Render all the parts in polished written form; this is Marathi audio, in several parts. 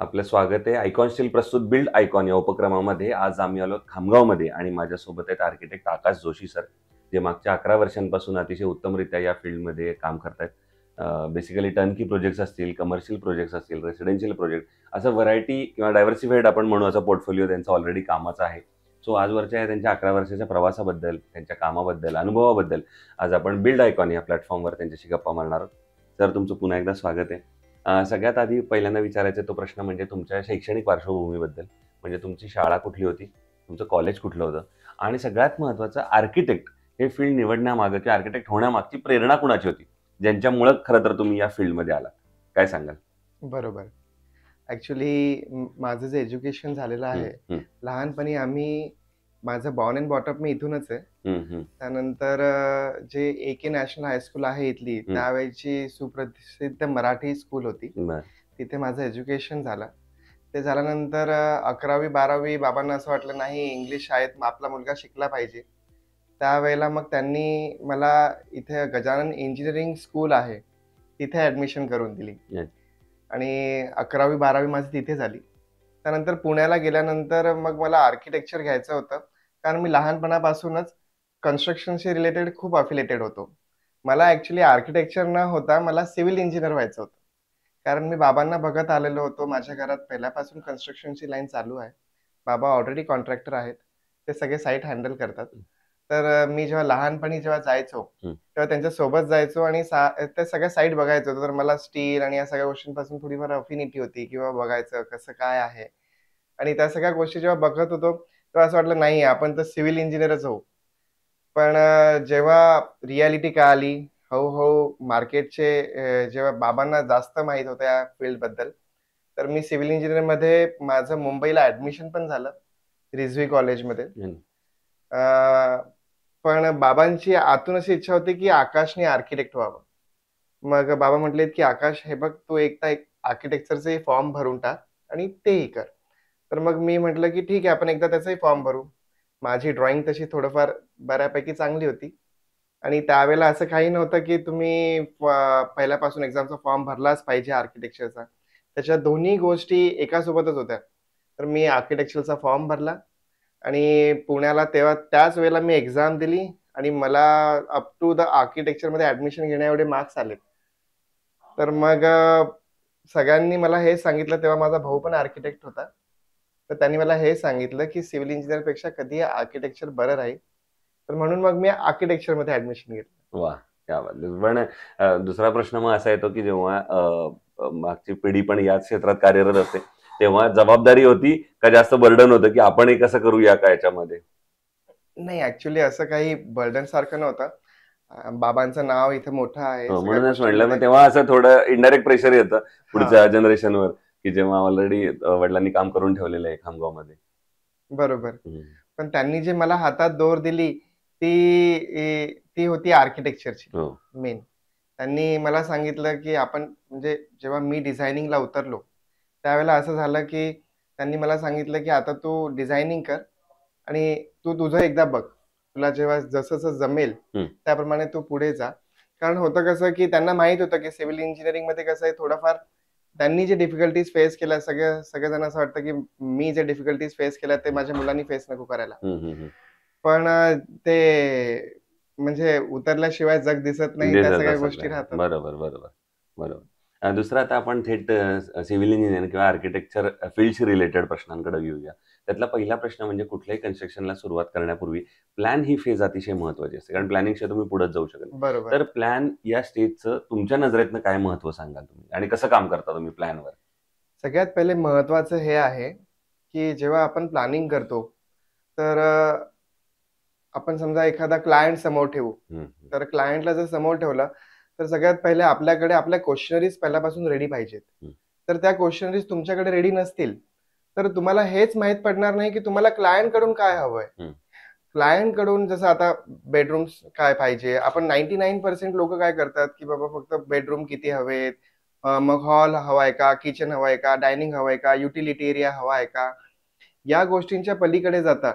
आपलं स्वागत आहे. आयकॉन स्टील प्रस्तुत बिल्ड आयकॉन या उपक्रमामध्ये आज आम्ही आलो खामगावमध्ये आणि माझ्यासोबत आहेत आर्किटेक्ट आकाश जोशी सर, जे मागच्या 11 वर्षांपासून अतिशय उत्तमरित्या या फील्डमध्ये काम करतायत. बेसिकली टर्नकी प्रोजेक्ट्स असतील, कमर्शियल प्रोजेक्ट्स असतील, रेसिडेन्शियल प्रोजेक्ट असं व्हरायटी किंवा डायव्हर्सिफाईड आपण म्हणू असा पोर्टफोलिओ त्यांचा ऑलरेडी कामाचा आहे. सो आजवरच्या त्यांच्या 11 वर्षाच्या प्रवासाबद्दल, त्यांच्या कामाबद्दल, अनुभवाबद्दल आज आपण बिल्ड आयकॉन या प्लॅटफॉर्मवर त्यांच्याशी गप्पा मारणार आहोत. सर, तुमचं पुन्हा एकदा स्वागत आहे. सगळ्यात आधी पहिल्यांदा विचारायचा तो प्रश्न म्हणजे तुमच्या शैक्षणिक पार्श्वभूमीबद्दल. म्हणजे तुमची शाळा कुठली होती, तुमचं कॉलेज कुठलं होतं आणि सगळ्यात महत्त्वाचं आर्किटेक्ट हे फील्ड निवडण्यामागं किंवा आर्किटेक्ट होण्यामागची प्रेरणा कुणाची होती, ज्यांच्यामुळं खरं तर तुम्ही या फील्डमध्ये आलात? काय सांगाल? बरोबर. ॲक्चुअली माझं जे एज्युकेशन झालेलं आहे, लहानपणी माझं बॉर्न अँड बॉटअप मी इथूनच आहे. त्यानंतर जे ए.के. नॅशनल हायस्कूल आहे इथली, त्यावेळची सुप्रसिद्ध मराठी स्कूल होती. तिथे माझं एज्युकेशन झालं. ते झाल्यानंतर 11वी-12वी बाबांना असं वाटलं नाही इंग्लिश शाळेत आपला मुलगा शिकला पाहिजे. त्यावेळेला मग त्यांनी मला इथे गजानन इंजिनिअरिंग स्कूल आहे, तिथे ॲडमिशन करून दिली आणि 11वी-12वी माझी तिथे झाली. त्यानंतर पुण्याला गेल्यानंतर मग मला आर्किटेक्चर घ्यायचं होतं, कारण मी लहानपणापासूनच कन्स्ट्रक्शनशी रिलेटेड खूप अफिलेटेड होतो. मला ॲक्चुअली आर्किटेक्चर न होता मला सिव्हिल इंजिनियर व्हायचं होतं. कारण मी बाबांना बघत आलेलो होतो. माझ्या घरात पहिल्यापासून कन्स्ट्रक्शनची लाईन चालू आहे. बाबा ऑलरेडी कॉन्ट्रॅक्टर आहेत. ते सगळे साईट हँडल करतात. तर मी जेव्हा लहानपणी जायचो, तेव्हा त्यांच्यासोबत जायचो आणि त्या सगळ्या साईट बघायचो. तर मला स्टील आणि या सगळ्या गोष्टींपासून थोडीफार अफिनिटी होती किंवा बघायचं कसं काय आहे. आणि त्या सगळ्या गोष्टी जेव्हा बघत होतो, तेव्हा असं वाटलं नाही आपण तर सिव्हिल इंजिनियरच होऊ. पण जेव्हा रियालिटी कळाली, हळूहळू मार्केटचे जेव्हा बाबांना जास्त माहीत होतं या फील्डबद्दल, तर मी सिव्हिल इंजिनिअरमध्ये माझं मुंबईला ॲडमिशन पण झालं, रिझवी कॉलेजमध्ये. पण बाबांची आतून अशी इच्छा होती की आकाशने आर्किटेक्ट व्हावं. मग बाबा म्हटलेत की आकाश हे बघ, तू एक आर्किटेक्चरचे फॉर्म भरून टाक आणि तेही कर. तर मग मी म्हटलं की ठीक आहे, आपण एकदा त्याचाही फॉर्म भरू. माझी ड्रॉइंग तशी थोडंफार बऱ्यापैकी चांगली होती आणि त्यावेळेला असं काही नव्हतं की तुम्ही पहिल्यापासून एक्झामचा फॉर्म भरलाच पाहिजे आर्किटेक्चरचा. त्याच्या दोन्ही गोष्टी एकासोबतच होत्या. तर मी आर्किटेक्चरचा फॉर्म भरला आणि पुण्याला तेव्हा त्याच वेळेला मी एक्झाम दिली आणि मला अप टू द आर्किटेक्चरमध्ये ॲडमिशन घेण्या एवढे मार्क्स आले. तर मग सगळ्यांनी मला हे सांगितलं, तेव्हा माझा भाऊ पण आर्किटेक्ट होता. तर त्यांनी मला हे सांगितलं की सिव्हिल इंजिनिअरपेक्षा कधी आर्किटेक्चर बरं राहील. तर म्हणून मग मी आर्किटेक्चरमध्ये ॲडमिशन घेतलं. वा, क्या बात आहे. पण दुसरा प्रश्न मग असा येतो की जेव्हा मागची पिढी पण याच क्षेत्रात कार्यरत असते, तेव्हा जबाबदारी होती का जास्त बर्डन होतं की आपणही कसं करूया का याच्यामध्ये? नाही, ऍक्च्युली असं काही बर्डन सारखं नव्हतं. बाबांचं नाव इथे मोठं आहे सगळ्या म्हणूनच म्हटलं, मग गोष्टींमध्ये. तेव्हा असं थोडं इनडायरेक्ट प्रेशर येतं पुढच्या जनरेशनवर की जेव्हा ऑलरेडी वडिलांनी काम करून ठेवलेलं आहे खामगावमध्ये. बरोबर. पण त्यांनी जे मला हातात दोर दिली ती होती आर्किटेक्चरची हो. मेन. त्यांनी मला सांगितलं की आपण म्हणजे जेव्हा मी डिझायनिंगला उतरलो, त्यावेळेला असं झालं की त्यांनी मला सांगितलं की आता तू डिझायनिंग कर आणि तू तुझं एकदा बघ. तुला जेव्हा जसं जमेल त्याप्रमाणे तू पुढे जा. कारण होतं कसं की त्यांना माहित होतं की सिव्हिल इंजिनिअरिंगमध्ये कसं आहे, थोडंफार त्यांनी जे डिफिकल्टीज फेस केल्या, सगळेजण असं वाटतं की मी जे डिफिकल्टीज फेस केल्या ते माझ्या मुलांनी फेस नको करायला. पण ते म्हणजे उतरल्याशिवाय जग दिसत नाही, त्या सगळ्या गोष्टी राहतात. बरोबर बरोबर बरोबर. दुसरं आता आपण थेट सिव्हिल इंजिनिअर किंवा आर्किटेक्चर फील्डशी रिलेटेड प्रश्नांकडे येऊया. त्यातला पहिला प्रश्न म्हणजे कुठल्याही कन्स्ट्रक्शनला सुरुवात करण्यापूर्वी प्लॅन ही फेज अतिशय महत्वाची असते, कारण प्लॅनिंगशिवाय तुम्ही पुढे जाऊ शकत नाही. बरोबर. तर प्लॅन या स्टेजचं तुमच्या नजरेतनं काय महत्व सांगाल तुम्ही आणि कसं काम करता तुम्ही प्लॅनवर? सगळ्यात पहिले महत्वाचं हे आहे की जेव्हा आपण प्लॅनिंग करतो, तर आपण समजा एखादा क्लायंट समोर ठेवू. तर क्लायंटला जर समोर ठेवलं, तर सगळ्यात पहिले आपल्याकडे आपल्या क्वेश्चनरीज पहिल्यापासून रेडी पाहिजेत. तर त्या क्वेश्चनरीज तुमच्याकडे रेडी नसतील, तर तुम्हाला हेच माहित पडणार नाही की तुम्हाला क्लायंट कडून काय हवंय. क्लायंट कडून जसं आता बेडरूम्स काय पाहिजे, आपण 99% लोक काय करतात की बाबा फक्त बेडरूम किती हवेत, मग हॉल हवाय का, किचन हवाय का, डायनिंग हवाय का, युटिलिटी एरिया हवा आहे का, या गोष्टींच्या पलीकडे जातात.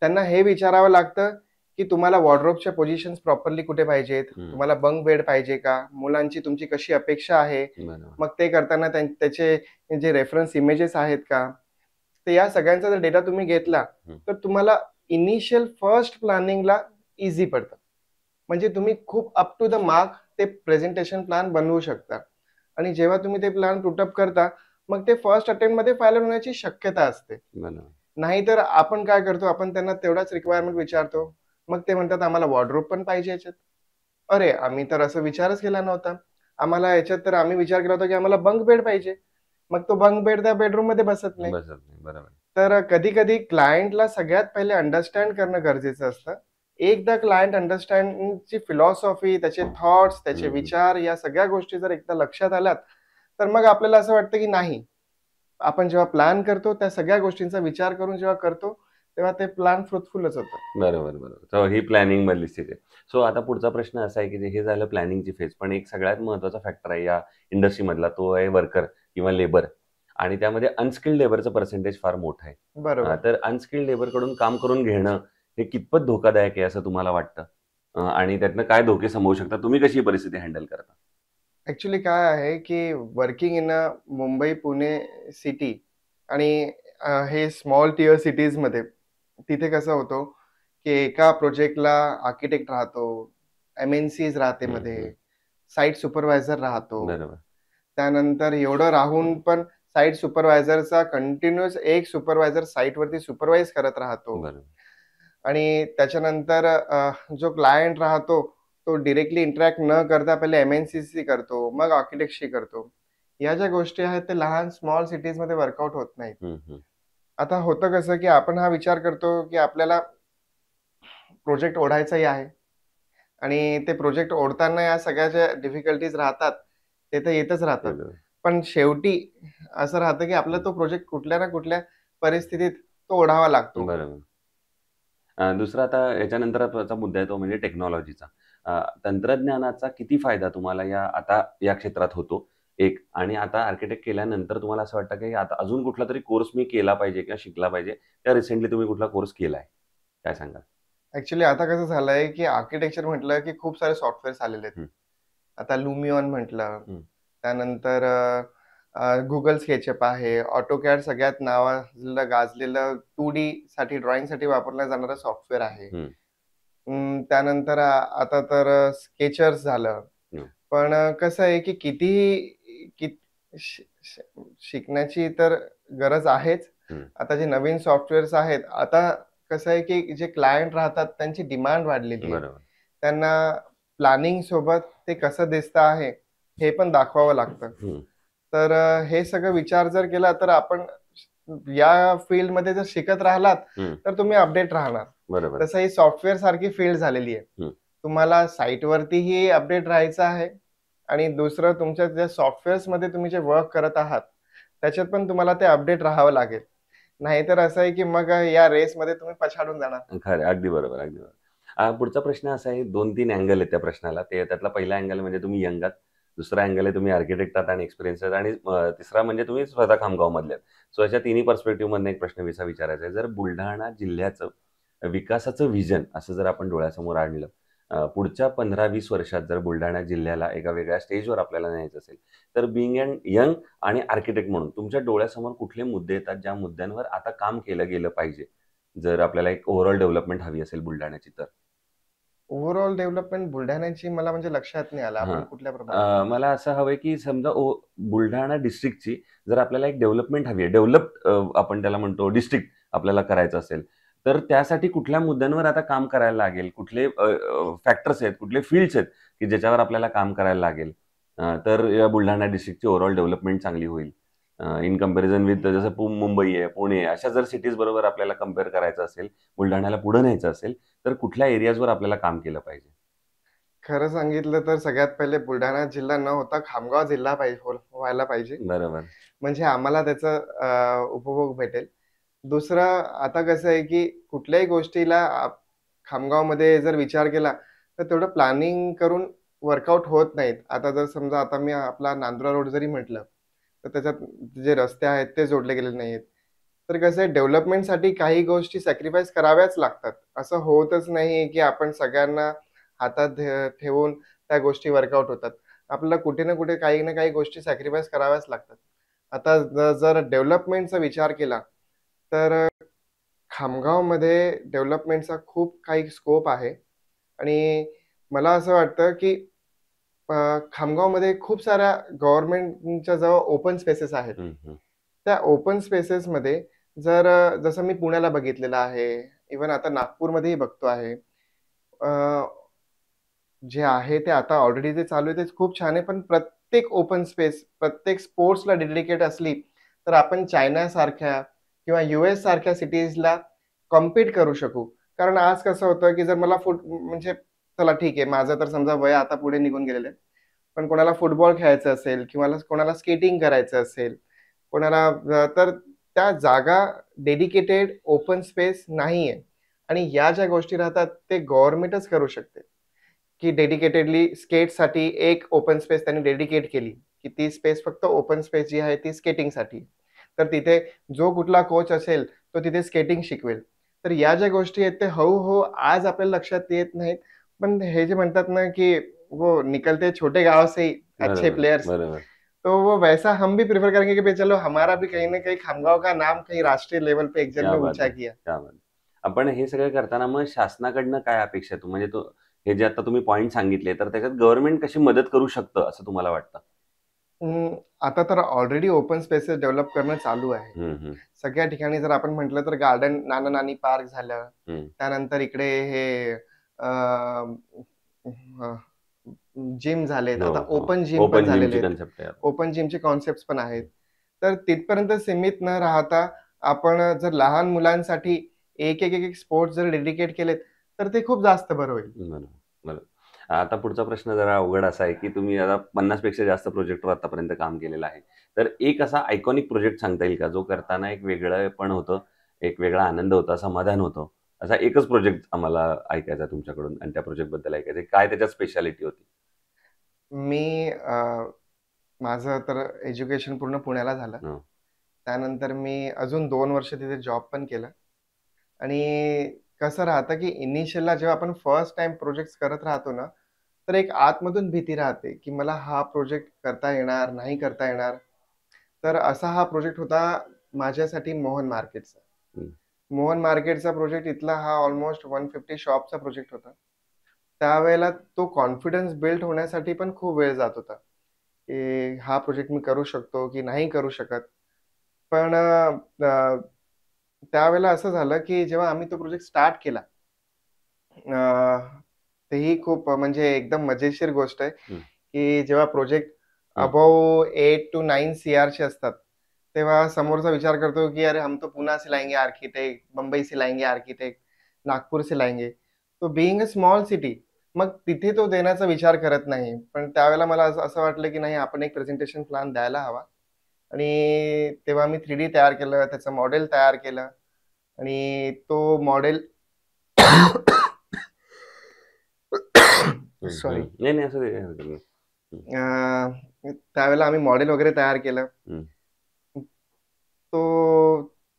त्यांना हे विचारावं लागतं की तुम्हाला वॉर्डरोबच्या पोझिशन्स प्रॉपरली कुठे पाहिजेत, हं. तुम्हाला बंक बेड पाहिजे का, मुलांची तुमची कशी अपेक्षा आहे, बरोबर. मग ते करताना त्याचे जे रेफरन्स इमेजेस आहेत का, तर या सगळ्यांचा जर डेटा तुम्ही घेतला, हं. तर तुम्हाला इनिशियल फर्स्ट प्लॅनिंगला ईझी पडतं. म्हणजे तुम्ही खूप अप टू द मार्क ते प्रेझेंटेशन प्लॅन बनवू शकता आणि जेव्हा तुम्ही ते प्लॅन पुट अप करता, मग ते फर्स्ट अटेम्प्टमध्ये फेल्युअर होण्याची शक्यता असते. बरोबर. नाहीतर आपण काय करतो, आपण त्यांना तेवढाच रिक्वायरमेंट विचारतो. मग ते म्हणतात, "आम्हाला वॉर्डरोब पण पाहिजे याच्यात." अरे, आम्ही तर असा विचारच केला नव्हता. आम्हाला याच्यात तर आम्ही विचार केला होता, की आम्हाला बंक बेड पाहिजे. मग तो बंक बेड त्या बेडरूममध्ये बसत नाही. बसत नाही. बरोबर. तर कधी-कधी क्लायंटला सगळ्यात पहिले अंडरस्टँड करणं गरजेचं असतं. एकदा क्लायंट अंडरस्टँडिंगची फिलॉसॉफी, त्याचे थॉट्स, त्याचे हं, हं. विचार या सगळ्या गोष्टी जर एकदा लक्षात आल्यात, तर मग आपल्याला असं वाटतं, की नाही, आपण जेव्हा प्लॅन करतो, त्या सगळ्या गोष्टींचा विचार करून जेव्हा करतो, तेव्हा ते प्लॅन फ्रुटफुलच होतं. बरोबर, बरोबर. तर ही प्लॅनिंगमधली स्थिती आहे. सो आता पुढचा प्रश्न असा आहे, की हे झालं प्लॅनिंगची फेज. पण एक सगळ्यात महत्त्वाचा फॅक्टर आहे या इंडस्ट्रीमधला, तो आहे वर्कर किंवा लेबर आणि त्यामध्ये अनस्किल्ड लेबरचं पर्सेंटेज फार मोठं आहे. बरोबर. तर अनस्किल्ड लेबरकडून काम करून घेणं हे कितपत धोकादायक आहे असं तुम्हाला वाटतं? आणि त्यातनं काय धोके संभवू शकतात? तुम्ही कशी ही परिस्थिती हँडल करता? ॲक्चुअली काय आहे, की working in a Mumbai, Pune city आणि हे स्मॉल टियर सिटीजमध्ये तिथे कसं होतं, की एका प्रोजेक्टला आर्किटेक्ट राहतो, एम-एन-सीज राहते हं, मध्ये, हं. साइट सुपरवायझर राहतो. बरोबर. त्यानंतर एवढं राहून पण साइट सुपरवायझरचा कंटिन्यूअस एक सुपरवायझर साइटवरती सुपरवाईज करत राहतो. बरोबर. आणि त्याच्यानंतर जो क्लायंट राहतो, तो डायरेक्टली इंटरॅक्ट न करता पहिले एम-एन-सीशी करतो, मग आर्किटेक्टशी करतो. ह्या ज्या गोष्टी आहेत, ते लहान स्मॉल सिटीजमध्ये वर्कआउट होत नाहीत. हं, हं. आता होतं कसं, की आपण हा विचार करतो, की आपल्याला प्रोजेक्ट ओढायचाही आहे आणि ते प्रोजेक्ट ओढताना या सगळ्या ज्या डिफिकल्टीज राहतात, ते तर येतच राहतात. बरोबर. पण शेवटी असं राहतं, की आपला तो प्रोजेक्ट कुठल्या ना कुठल्या परिस्थितीत तो ओढावा लागतो. बरोबर. दुसरा आता याच्यानंतरचा मुद्दा आहे तो म्हणजे टेक्नॉलॉजीचा. तंत्रज्ञानाचा किती फायदा तुम्हाला या क्षेत्रात होतो? एक आणि आता आर्किटेक्ट केल्यानंतर तुम्हाला असं वाटतं की आता अजून कुठलातरी कोर्स मी केला पाहिजे किंवा शिकला पाहिजे किंवा रिसेंटली तुम्ही कुठला कोर्स केलाय? काय सांगाल? ॲक्चुअली आता कसं झालंय, की आर्किटेक्चर म्हटलं, की खूप सारे सॉफ्टवेअर्स आलेले आहेत. हं, आता Lumion म्हटलं, हं, त्यानंतर Google SketchUp आहे, AutoCAD सगळ्यात नावाजलेलं गाजलेलं 2D साठी ड्रॉइंगसाठी वापरलं जाणारं सॉफ्टवेअर आहे. हं, त्यानंतर आता तर स्केचर्स झालं. हं, पण कसं आहे, की कितीही शि शि शिकण्याची तर गरज आहेच. हं. आता जे नवीन सॉफ्टवेअर्स आहेत, आता कसं आहे, की जे क्लायंट राहतात त्यांची डिमांड वाढलेली आहे. बरोबर. त्यांना प्लॅनिंग सोबत ते कसं दिसतं आहे, हे पण दाखवावं लागतं. हं, तर हे सगळं विचार जर केला, तर आपण या फील्डमध्ये जर शिकत राहिलात, हं. तर तुम्ही अपडेट राहणार. बरोबर. तसं ही सॉफ्टवेअर सारखी फील्ड झालेली आहे. हं. तुम्हाला साइटवरतीही अपडेट राहायचं आहे आणि दुसरं तुमच्या ज्या सॉफ्टवेअर्समध्ये तुम्ही जे वर्क करत आहात, त्याच्यात पण तुम्हाला ते अपडेट राहावं लागेल. नाहीतर असं आहे, की मग या रेसमध्ये तुम्ही पछाडून जाणार. खरं आहे. अगदी बरोबर, अगदी बरोबर. पुढचा प्रश्न असा आहे 2-3 अँगल आहेत त्या प्रश्नाला. त्यातला पहिला अँगल म्हणजे तुम्ही यंग आहात. दुसरा अँगल आहे तुम्ही आर्किटेक्ट आहात आणि एक्सपिरियन्स आहेत आणि तिसरा म्हणजे तुम्ही स्वतः खामगावमधले आहेत. सो अशा तिन्ही पर्स्पेक्टिव्हमधनं एक प्रश्न विचारायचा आहे. जर बुलढाणा जिल्ह्याचं विकासाचं व्हिजन असं जर आपण डोळ्यासमोर आणलं, पुढच्या 15-20 वर्षात जर बुलढाणा जिल्ह्याला एका वेगळ्या स्टेजवर आपल्याला न्यायचं असेल, तर बीइंग अन यंग आणि आर्किटेक्ट म्हणून तुमच्या डोळ्यासमोर कुठले मुद्दे येतात, ज्या मुद्द्यांवर आता काम केलं गेलं पाहिजे? जर आपल्याला एक ओव्हरऑल डेव्हलपमेंट हवी असेल बुलढाण्याची तर? ओव्हरऑल डेव्हलपमेंट बुलढाण्याची मला म्हणजे लक्षात नाही आलं. हां. आपण कुठल्या प्रभागात मला असं हवंय की समजा बुलढाणा डिस्ट्रिक्टची जर आपल्याला एक डेव्हलपमेंट हवी आहे, डेव्हलप्ड आपण त्याला म्हणतो डिस्ट्रिक्ट आपल्याला करायचं असेल, तर त्यासाठी कुठल्या मुद्द्यांवर आता काम करायला लागेल? कुठले फॅक्टर्स आहेत, कुठले फील्ड्स आहेत, की ज्याच्यावर आपल्याला काम करायला लागेल? तर या बुलढाणा डिस्ट्रिक्टची ओव्हरऑल डेव्हलपमेंट चांगली होईल. इन कंपॅरिझन विथ जसं मुंबई आहे, पुणे आहे, अशा जर सिटीज बरोबर आपल्याला कंपेअर करायचं असेल, बुलढाण्याला पुढे न्यायचं असेल, तर कुठल्या एरियाजवर आपल्याला काम केलं पाहिजे? खरं सांगितलं तर सगळ्यात पहिले बुलढाणा जिल्हा न होता खामगाव जिल्हा व्हायला पाहिजे. बरोबर. म्हणजे आम्हाला त्याचा उपभोग भेटेल. दुसरं आता कसं आहे, की कुठल्याही गोष्टीला खामगावमध्ये जर विचार केला, तर तेवढं प्लॅनिंग करून वर्कआउट होत नाहीत. आता जर समजा आता मी आपला नांदुरा रोड जरी म्हटलं, तर त्याच्यात जे रस्ते आहेत ते जोडले गेलेले नाहीयेत. तर कसं आहे, डेव्हलपमेंटसाठी काही गोष्टी सॅक्रिफाईस कराव्याच लागतात. असं होतच नाही की आपण सगळ्यांना हातात ठेवून त्या गोष्टी वर्कआउट होतात. आपल्याला कुठे ना कुठे काही ना काही गोष्टी सॅक्रिफाईस कराव्याच लागतात. आता जर डेव्हलपमेंटचा विचार केला, तर खामगावमध्ये डेव्हलपमेंटचा खूप काही स्कोप आहे आणि मला असं वाटतं की खामगावमध्ये खूप साऱ्या गव्हर्नमेंटच्या जवळ ओपन स्पेसेस आहेत. त्या ओपन स्पेसेसमध्ये जर जसं मी पुण्याला बघितलेलं आहे, इव्हन आता नागपूरमध्येही बघतो आहे. जे आहे ते आता ऑलरेडी जे चालू आहे ते खूप छान आहे. पण प्रत्येक ओपन स्पेस, प्रत्येक स्पोर्ट्सला डेडिकेट असली, तर आपण चायनासारख्या किंवा US सारख्या सिटीजला कॉम्पीट करू शकू. कारण आज कसं होतं, की जर मला म्हणजे चला ठीक आहे, माझं तर समजा वय आता पुढे निघून गेलेलं आहे. पण कोणाला फुटबॉल खेळायचं असेल किंवा कोणाला स्केटिंग करायचं असेल, कोणाला तर त्या जागा डेडिकेटेड ओपन स्पेस नाहीये आणि या ज्या गोष्टी राहतात ते गव्हर्नमेंटच करू शकते. की डेडिकेटेडली स्केटसाठी एक ओपन स्पेस त्यांनी डेडिकेट केली, की ती स्पेस फक्त ओपन स्पेस जी आहे ती स्केटिंगसाठी. तर तिथे जो कुठला कोच असेल, तो तिथे स्केटिंग शिकवेल. तर या ज्या गोष्टी आहेत ते हळू-हळू आज आपल्याला लक्षात येत नाहीत. पण हे जे म्हणतात ना, की वो निकलते छोटे गाँव से ही अच्छे बरोबर, प्लेयर्स, बरोबर. तो वो वैसा हम भी प्रेफर करेंगे कि भाई चलो हमारा भी कहीं न कहीं खामगाव का नाम कहीं राष्ट्रीय लेवल पे एक जन क्या ने बात ऊँचा है! किया. क्या बात है! आपण हे सगळं करताना मग शासनाकडनं काय अपेक्षा आहे? म्हणजे तो हे जे आता तुम्ही पॉइंट सांगितले, तर त्याच्यात गव्हर्नमेंट कशी मदत करू शकतं असं तुम्हाला वाटतं? आता तर ऑलरेडी ओपन स्पेसेस डेव्हलप करणं चालू आहे. हं, हं, सगळ्या ठिकाणी जर आपण म्हटलं तर गार्डन नाना-नानी पार्क झालं. हं. त्यानंतर इकडे हे जिम झालेत. हो, आता हो. ओपन जिम पण ओपन झालेले जिमची आहेत. कन्सेप्ट आहे आता. ओपन जिमचे कॉन्सेप्ट्स पण आहेत. तर तिथपर्यंत सीमित न राहता आपण जर लहान मुलांसाठी एक स्पोर्ट्स जर डेडिकेट केलेत, तर ते खूप जास्त बरं होईल. बरोबर, बरोबर. आता पुढचा प्रश्न जरा अवघड असा आहे, की तुम्ही आता 50 पेक्षा जास्त प्रोजेक्टवर आतापर्यंत काम केलेलं आहे. तर एक असा आयकॉनिक प्रोजेक्ट सांगता येईल का, जो करताना एक वेगळेपण होतं, एक वेगळा आनंद होता, समाधान होतं. असा एकच प्रोजेक्ट आम्हाला ऐकायचा आहे तुमच्याकडून आणि त्या प्रोजेक्टबद्दल ऐकायचं आहे. काय त्याच्यात स्पेशालिटी होती? मी माझं तर एज्युकेशन पूर्ण पुण्याला झालं. हं. त्यानंतर मी अजून 2 वर्ष तिथे जॉब पण केला आणि कसं राहतं, की इनिशियलला जेव्हा आपण फर्स्ट टाईम प्रोजेक्ट्स करत राहतो ना, तर एक आतमधून भीती राहते, की मला हा प्रोजेक्ट करता येणार, नाही करता येणार. तर असा हा प्रोजेक्ट होता माझ्यासाठी मोहन मार्केटचा. हं. मोहन मार्केटचा प्रोजेक्ट इथला हा अल्मोस्ट 150 शॉपचा प्रोजेक्ट होता. त्यावेळेला तो कॉन्फिडन्स बिल्ड होण्यासाठी पण खूप वेळ जात होता, की हा प्रोजेक्ट मी करू शकतो की नाही करू शकत. पण त्यावेळेला असं झालं, की जेव्हा आम्ही तो प्रोजेक्ट स्टार्ट केला, तेही खूप म्हणजे एकदम मजेशीर गोष्ट आहे, हं. की जेव्हा प्रोजेक्ट हं. अबोव्ह 8 टू 9 सीआरचे असतात, तेव्हा समोरचा विचार करतो, की "अरे, हम तो पुणे से लाएंगे आर्किटेक्ट, मुंबई से लाएंगे आर्किटेक्ट, नागपूर से लाएंगे." तो बीइंग अ स्मॉल सिटी, मग तिथे तो देण्याचा विचार करत नाही. पण त्यावेळेला मला असं असं वाटलं, की नाही आपण एक प्रेझेंटेशन प्लॅन द्यायला हवा आणि तेव्हा मी 3D तयार केलं, त्याचं मॉडेल तयार केलं आणि तो मॉडेल हं, सॉरी. हं. नाही, नाही. असं काही हरकत नाही. हं, त्यावेळेला आम्ही मॉडेल वगैरे तयार केलं. हं, तो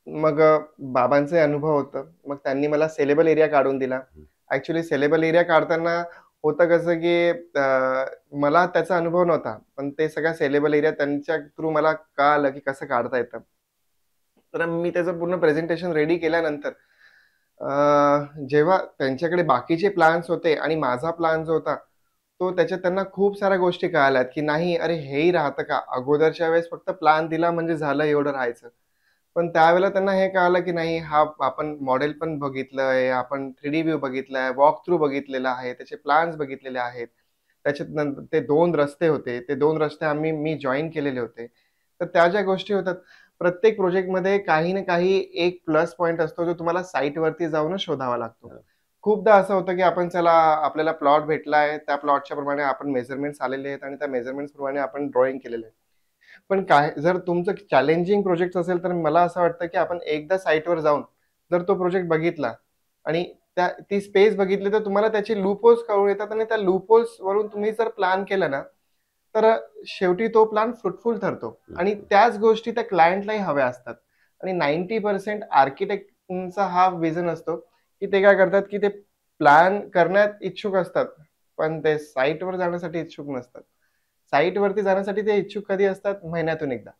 मग बाबांचे अनुभव होतं. मग त्यांनी मला सेलेबल एरिया काढून दिला. हं. ॲक्चुअली सेलेबल एरिया काढताना होतं कसं, की मला त्याचा अनुभव नव्हता. पण ते सगळा सेलेबल एरिया त्यांच्या थ्रू मला कळालं, की कसं काढता येतं. तर मी त्याचं पूर्ण प्रेझेंटेशन रेडी केल्यानंतर जेव्हा त्यांच्याकडे बाकीचे प्लॅन्स होते आणि माझा प्लॅन जो होता, तो त्याच्यात त्यांना खूप साऱ्या गोष्टी कळाल्यात, की नाही अरे हेही राहतं का? अगोदरच्या वेळेस फक्त प्लॅन दिला म्हणजे झालं एवढं राहायचं. पण त्यावेळेला त्यांना हे कळालं, की नाही हा आपण मॉडेल पण बघितलंय, आपण 3D व्ह्यू बघितलाय, वॉक थ्रू बघितलेला आहे, त्याचे प्लॅन्स बघितलेले आहेत. त्याच्यात नंतर ते 2 रस्ते होते. ते 2 रस्ते मी जॉइन केलेले होते. तर त्या ज्या गोष्टी होतात, प्रत्येक प्रोजेक्टमध्ये काही ना काही एक प्लस पॉइंट असतो, जो तुम्हाला साइटवरती जाऊनच शोधावा लागतो. बरोबर. खूपदा असं होतं, की आपण चला आपल्याला प्लॉट भेटला त्या प्लॉटच्या प्रमाणे आपण मेजरमेंट्स आलेले आहेत आणि त्या मेजरमेंट्स प्रमाणे आपण ड्रॉइंग केलेलं आहे. पण काय जर तुमचं चॅलेंजिंग प्रोजेक्ट असेल, तर मला असं वाटतं, की आपण एकदा साइटवर जाऊन जर तो प्रोजेक्ट बघितला आणि ती स्पेस बघितली, तर तुम्हाला त्याचे लूपहोल्स कळून येतात आणि त्या लूपहोल्सवरून तुम्ही जर प्लॅन केलं ना, तर शेवटी तो प्लॅन फ्रुटफुल ठरतो आणि हं. त्याच गोष्टी त्या क्लायंटलाही हव्या असतात. आणि 90% आर्किटेक्टचा हा विजन असतो की ते काय करतात की ते प्लॅन करण्यात इच्छुक असतात, पण ते साईटवर जाण्यासाठी इच्छुक नसतात. साईटवरती जाण्यासाठी ते इच्छुक कधी असतात? महिन्यातून एकदा.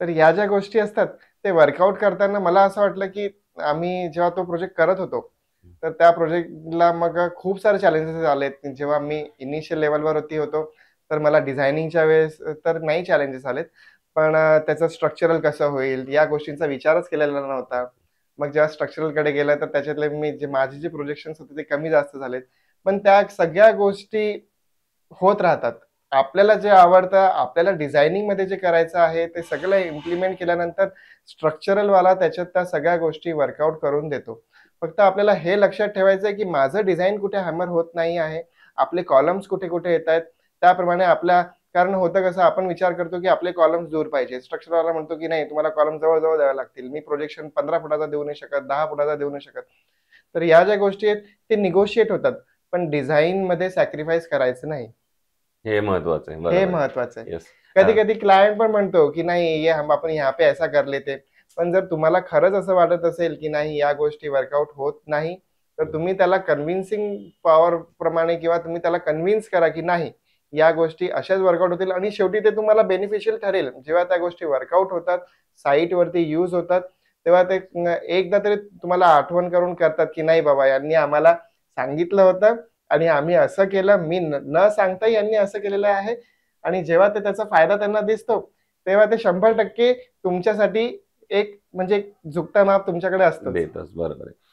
तर या ज्या गोष्टी असतात, ते वर्कआउट करताना मला असं वाटलं, की आम्ही जेव्हा तो प्रोजेक्ट करत होतो, तर त्या प्रोजेक्टला मग खूप सारे चॅलेंजेस आलेत. जेव्हा मी इनिशियल लेव्हलवरती होतो, तर मला डिझायनिंगच्या वेळेस तर नाही चॅलेंजेस आलेत. पण त्याचं स्ट्रक्चरल कसं होईल, या गोष्टींचा विचारच केलेला नव्हता. मग जेव्हा स्ट्रक्चरलकडे गेलं, तर त्याच्यातले माझे जे प्रोजेक्शन्स होते, ते कमी जास्त झालेत. पण त्या सगळ्या गोष्टी होत राहतात. आपल्याला जे आवडतं, आपल्याला डिझायनिंगमध्ये जे करायचं आहे, ते सगळं इम्प्लिमेंट केल्यानंतर स्ट्रक्चरलवाला त्याच्यात त्या सगळ्या गोष्टी वर्कआउट करून देतो. फक्त आपल्याला हे लक्षात ठेवायचं आहे, की माझं डिझाइन कुठे हॅमर होत नाही आहे. आपले कॉलम्स कुठे-कुठे येतायत. त्याप्रमाणे कारण होतं कसं, आपण विचार करतो, की आपले कॉलम्स दूर पाहिजे. स्ट्रक्चरवाला म्हणतो, की नाही तुम्हाला कॉलम जवळ-जवळ द्यावे लागतील. मी प्रोजेक्शन 15 फुटाचा देऊ नाही शकत, 10 फुटाचा देऊ नाही शकत. तर या ज्या गोष्टी आहेत, ते निगोशिएट होतात. पण डिझाइनमध्ये सॅक्रिफाईस करायचं नाही. हे महत्वाचं आहे. हे बरोबर आहे. महत्वाचं आहे. येस. कधी-कधी क्लायंट पण म्हणतो, की नाही ये हम आपण यहाँ पे ऐसा कर लेते. पण जर तुम्हाला खरंच असं वाटत असेल, की नाही या गोष्टी वर्कआउट होत नाही, तर तुम्ही त्याला कन्व्हिन्सिंग पॉवर प्रमाणे किंवा तुम्ही त्याला कन्व्हिन्स करा, की नाही या गोष्टी अशाच वर्कआउट होतील आणि शेवटी ते तुम्हाला बेनिफिशियल ठरेल. जेव्हा त्या गोष्टी वर्कआउट होतात, साइटवरती यूज होतात, तेव्हा ते एकदा तरी तुम्हाला आठवण करून करतात, की नाही बाबा यांनी आम्हाला सांगितलं होतं आणि आम्ही असं केलं. मी न सांगता यांनी असं केलेलं आहे आणि जेव्हा त्याचा फायदा त्यांना दिसतो, तेव्हा ते 100% तुमच्यासाठी एक म्हणजे झुकता माप तुमच्याकडे असतोच. देतच. बरोबर आहे.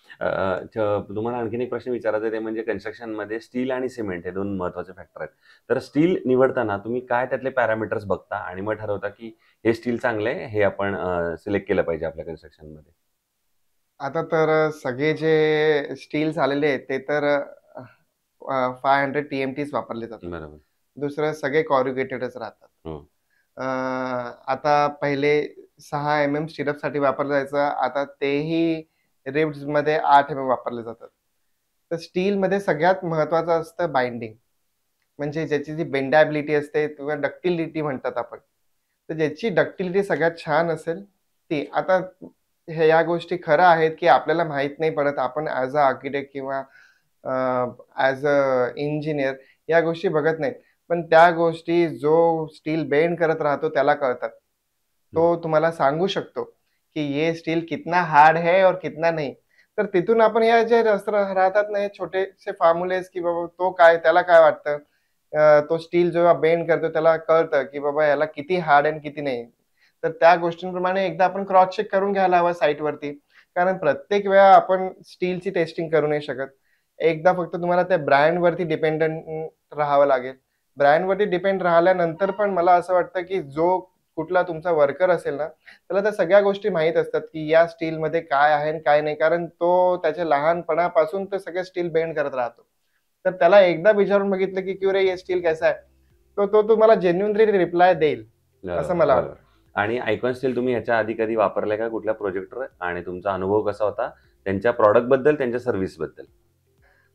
तुम्हाला आणखीन एक प्रश्न विचारायचा आहे, ते म्हणजे कन्स्ट्रक्शनमध्ये स्टील आणि सिमेंट हे 2 महत्त्वाचे फॅक्टर आहेत. तर स्टील निवडताना तुम्ही काय त्यातले पॅरामीटर्स बघता आणि मग ठरवता, की हे स्टील चांगलं आहे, हे आपण सिलेक्ट केलं पाहिजे आपल्या कन्स्ट्रक्शनमध्ये? आता तर सगळे जे स्टील्स आलेले आहेत, ते तर 500 टी-एम-टीच वापरले जातात. बरोबर. दुसरं सगळे कॉरुगेटेडच राहतात. हो. आता पहिले 6 स्टिरअपसाठी वापरलं जायचं. आता तेही रिब्समध्ये 8 वापरले जातात. तर स्टीलमध्ये सगळ्यात महत्त्वाचं असतं बाइंडिंग. म्हणजे ज्याची जी बेंडॅबिलिटी असते किंवा डक्टिलिटी म्हणतात आपण. तर ज्याची डक्टिलिटी सगळ्यात छान असेल ती. आता या गोष्टी खरं आहेत, की आपल्याला माहीत नाही पडत. आपण ॲज अ आर्किटेक्ट किंवा ॲज अ इंजिनिअर या गोष्टी बघत नाहीत. पण त्या गोष्टी जो स्टील बेंड करत राहतो त्याला कळतात. तो तुम्हाला सांगू शकतो, की ये स्टील कितना हार्ड है और कितना नहीं. तर तिथून आपण या जे राहतात ना, हे छोटेसे फॉर्म्युलेज, की बाबा तो काय त्याला काय वाटतं. तो स्टील जेव्हा बेंड करतो त्याला कळतं, की बाबा याला किती हार्ड आहे आणि किती नाही. तर त्या गोष्टींप्रमाणे एकदा आपण क्रॉस चेक करून घ्यायला हवं साइटवरती. कारण प्रत्येक वेळा आपण स्टीलची टेस्टिंग करू नाही शकत. एकदा फक्त तुम्हाला त्या ब्रँडवरती डिपेंडंट राहावं लागेल. ब्रँडवरती डिपेंड राहिल्यानंतर पण मला असं वाटतं, की जो कुठला तुमचा वर्कर असेल ना, त्याला त्या सगळ्या गोष्टी माहीत असतात, की या स्टीलमध्ये काय आहे आणि काय नाही. कारण तो त्याच्या लहानपणापासून ते सगळे स्टील बेंड करत राहतो. तर त्याला एकदा विचारून बघितलं, की "क्यों रे ये स्टील कैसा है?" तर तो तुम्हाला जेन्युइनली रिप्लाय देईल, असं मला बरोबर. वाटतं. आणि आयकॉन स्टील तुम्ही ह्याच्या आधी कधी वापरलंय का कुठल्या प्रोजेक्टवर? आणि तुमचा अनुभव कसा होता? त्यांच्या प्रॉडक्टबद्दल, त्यांच्या सर्व्हिसबद्दल?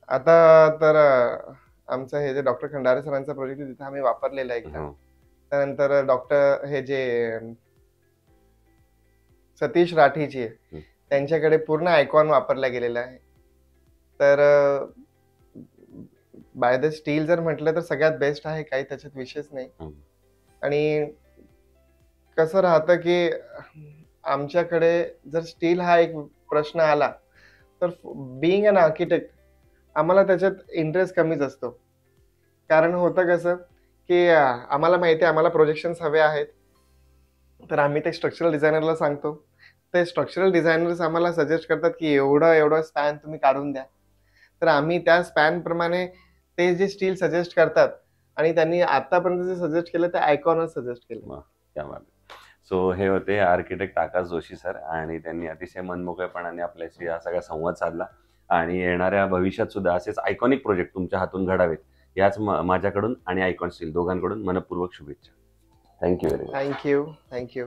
आता तर आमचं हे जे डॉक्टर खंडारे सरांचा प्रोजेक्ट आहे तिथे आम्ही वापरलेला आहे एकदा. हो. त्यानंतर डॉक्टर हे जे सतीश राठीजी आहे, हं. त्यांच्याकडे पूर्ण आयकॉन वापरला गेलेला आहे. तर बाय द स्टील जर म्हटलं तर सगळ्यात बेस्ट आहे. काही त्याच्यात विषयच नाही. हं. आणि कसं राहतं, की आमच्याकडे जर स्टील हा एक प्रश्न आला, तर बीइंग एन आर्किटेक्ट आम्हाला त्याच्यात इंटरेस्ट कमीच असतो. कारण होतं कसं, की आम्हाला माहिती आहे आम्हाला प्रोजेक्शन्स हवे आहेत. तर आम्ही ते स्ट्रक्चरल डिझायनरला सांगतो. ते स्ट्रक्चरल डिझायनर्स आम्हाला सजेस्ट करतात, की एवढं स्पॅन तुम्ही काढून द्या. तर आम्ही त्या स्पॅनप्रमाणे ते जे स्टील सजेस्ट करतात आणि त्यांनी आतापर्यंत जे सजेस्ट केलं ते आयकॉनच सजेस्ट केलं. वाह! क्या बात है. सो हे होते आर्किटेक्ट आकाश जोशी सर आणि त्यांनी अतिशय मनमोकळेपणाने आपल्याशी हा सगळा संवाद साधला आणि येणाऱ्या भविष्यात सुद्धा असेच आयकॉनिक प्रोजेक्ट तुमच्या हातून घडावेत, याच माझ्याकडून आणि आयकॉन स्टील दोघांकडून मनःपूर्वक शुभेच्छा. Thank you very much. Thank you. Thank you.